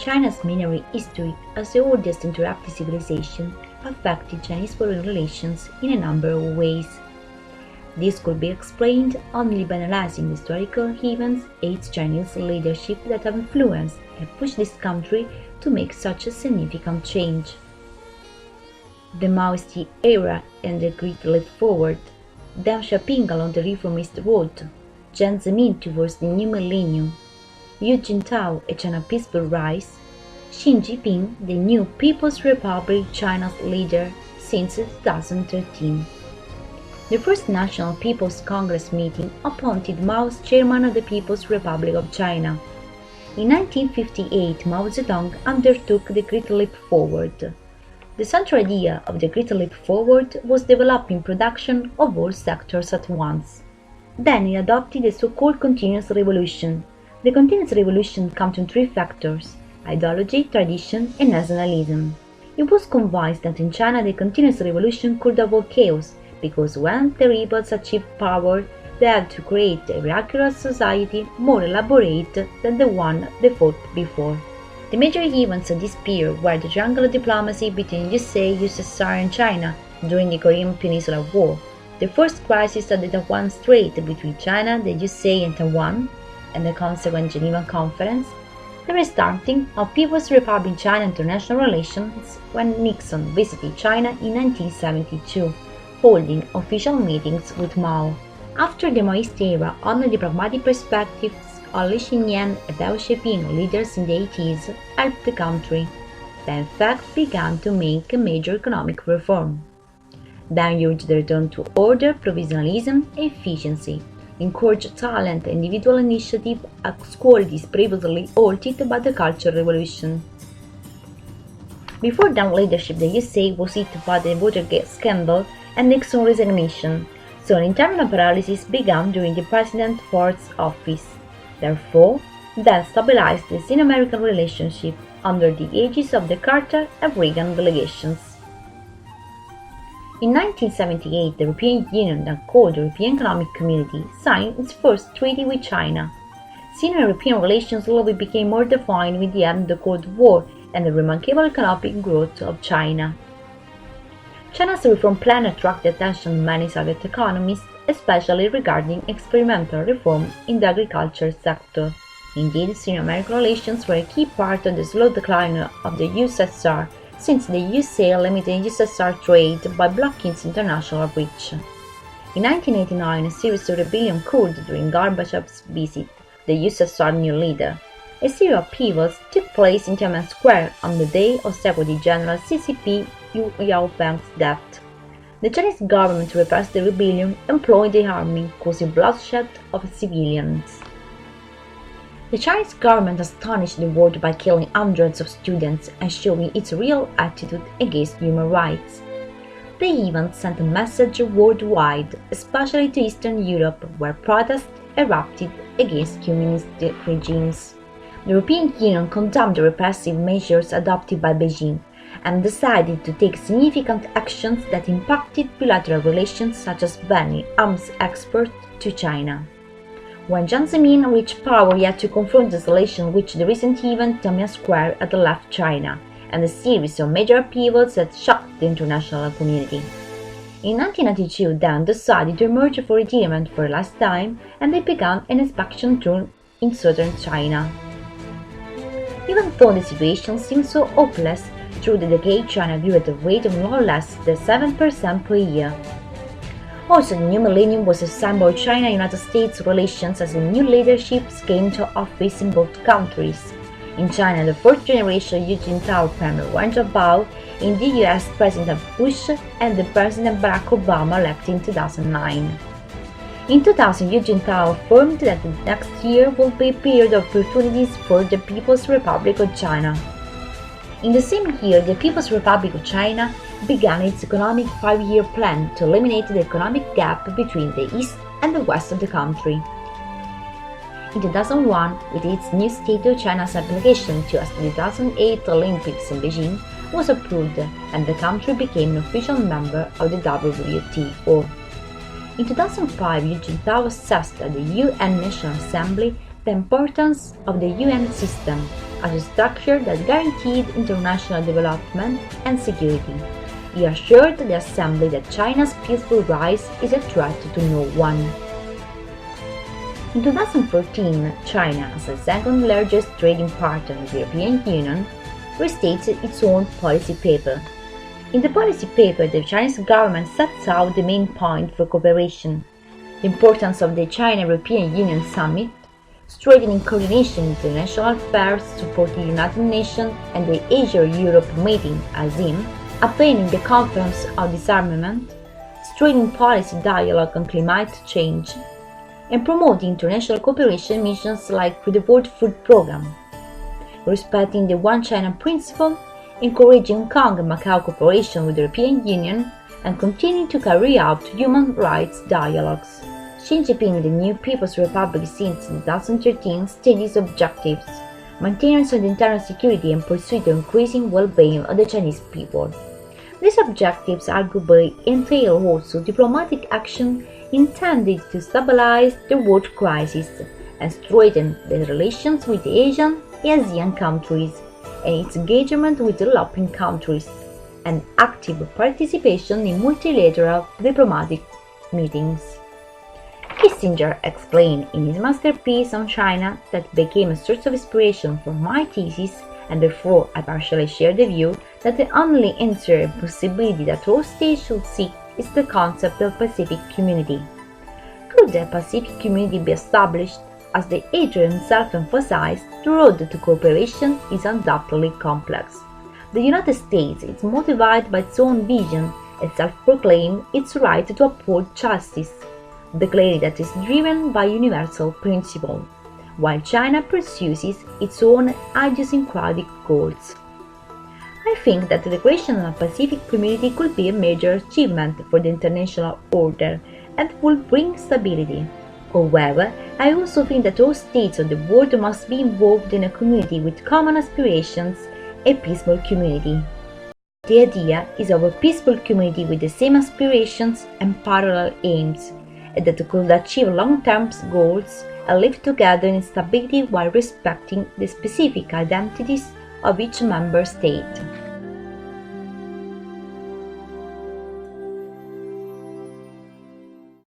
China's millenary history as the oldest interactive civilization affected Chinese foreign relations in a number of ways. This could be explained only by analyzing the historical events and its Chinese leadership that have influenced and pushed this country to make such a significant change. The Maoist era and the Great Leap Forward, Deng Xiaoping along the reformist road, Jiang Zemin towards the new millennium, Hu Jintao, a China peaceful rise, Xi Jinping, the new People's Republic China's leader since 2013. The first National People's Congress meeting appointed Mao as chairman of the People's Republic of China. In 1958, Mao Zedong undertook the Great Leap Forward. The central idea of the Great Leap Forward was developing production of all sectors at once. Then he adopted the so-called Continuous Revolution. The Continuous Revolution comes from three factors: ideology, tradition, and nationalism. He was convinced that in China the Continuous Revolution could avoid chaos, because when the rebels achieved power, they had to create a miraculous society more elaborate than the one they fought before. The major events of this period were the triangular diplomacy between USA, USSR, and China during the Korean Peninsula War, the first crisis at the Taiwan Strait between China, the USA, and Taiwan, and the consequent Geneva Conference, the restarting of People's Republic China international relations when Nixon visited China in 1972, holding official meetings with Mao. After the Maoist era, only the pragmatic perspectives of Li Xinyan and Deng Xiaoping, leaders in the 80s, helped the country. They in fact began to make a major economic reform. Deng urged the return to order, provisionalism, and efficiency, encouraged talent and individual initiative as qualities previously halted by the Cultural Revolution. Before Deng's leadership, the USA was hit by the Watergate scandal and Nixon's resignation, so an internal paralysis began during the President Ford's office. Therefore, Deng stabilized the Sino-American relationship under the aegis of the Carter and Reagan delegations. In 1978, the European Union, then called the European Economic Community, signed its first treaty with China. Sino-European relations slowly became more defined with the end of the Cold War and the remarkable economic growth of China. China's reform plan attracted attention of many Soviet economists, especially regarding experimental reform in the agriculture sector. Indeed, Sino-American relations were a key part of the slow decline of the USSR, since the USA limited USSR trade by blocking its international reach. In 1989, a series of rebellions occurred during Gorbachev's visit, the USSR new leader. A series of upheavals took place in Tiananmen Square on the day of Secretary General CCP Hu Yaobang's death. The Chinese government repressed the rebellion, employing the army, causing bloodshed of civilians. The Chinese government astonished the world by killing hundreds of students and showing its real attitude against human rights. The event sent a message worldwide, especially to Eastern Europe, where protests erupted against communist regimes. The European Union condemned the repressive measures adopted by Beijing and decided to take significant actions that impacted bilateral relations, such as banning arms exports to China. When Jiang Zemin reached power, he had to confront the isolation which the recent event Tiananmen Square had left China, and a series of major upheavals that shocked the international community. In 1992, Deng decided to emerge for retirement for the last time, and they began an inspection tour in southern China. Even though the situation seemed so hopeless, through the decade China grew at a rate of no less than 7% per year. Also, the new millennium was a symbol of China-United States relations as the new leaderships came to office in both countries. In China, the fourth generation Hu Jintao Premier Wen Jiabao, in the US, President Bush and the President Barack Obama elected in 2009. In 2000, Hu Jintao affirmed that the next year will be a period of opportunities for the People's Republic of China. In the same year, the People's Republic of China began its economic 5-year plan to eliminate the economic gap between the east and the west of the country. In 2001, with its new State of China's application to host the 2008 Olympics in Beijing was approved, and the country became an official member of the WTO. In 2005, Hu Jintao assessed at the UN National Assembly the importance of the UN system, as a structure that guaranteed international development and security. He assured the Assembly that China's peaceful rise is a threat to no one. In 2014, China, as the second largest trading partner of the European Union, restated its own policy paper. In the policy paper, the Chinese government sets out the main point for cooperation: the importance of the China-European Union Summit, strengthening coordination in international affairs, supporting the United Nations and the Asia-Europe meeting (ASEM), obtaining the Conference of Disarmament, strengthening policy dialogue on climate change, and promoting international cooperation missions like with the World Food Programme, respecting the One China principle, encouraging Hong Kong and Macau cooperation with the European Union, and continuing to carry out human rights dialogues. Xi Jinping, the new People's Republic since 2013, stated its objectives: maintenance of the internal security and pursuit of increasing well-being of the Chinese people. These objectives arguably entail also diplomatic action intended to stabilize the world crisis and strengthen the relations with the Asian and ASEAN countries and its engagement with developing countries, and active participation in multilateral diplomatic meetings. Kissinger explained in his masterpiece on China that became a source of inspiration for my thesis, and therefore I partially share the view that the only answer and possibility that all states should seek is the concept of Pacific Community. Could a Pacific Community be established? As the Adrian himself emphasized, the road to cooperation is undoubtedly complex. The United States is motivated by its own vision and self-proclaimed its right to uphold justice, declaring that it is driven by universal principle, while China pursues its own idiosyncratic goals. I think that the creation of a Pacific Community could be a major achievement for the international order and would bring stability. However, I also think that all states of the world must be involved in a community with common aspirations, a peaceful community. The idea is of a peaceful community with the same aspirations and parallel aims, and that could achieve long-term goals and live together in stability while respecting the specific identities of each member state.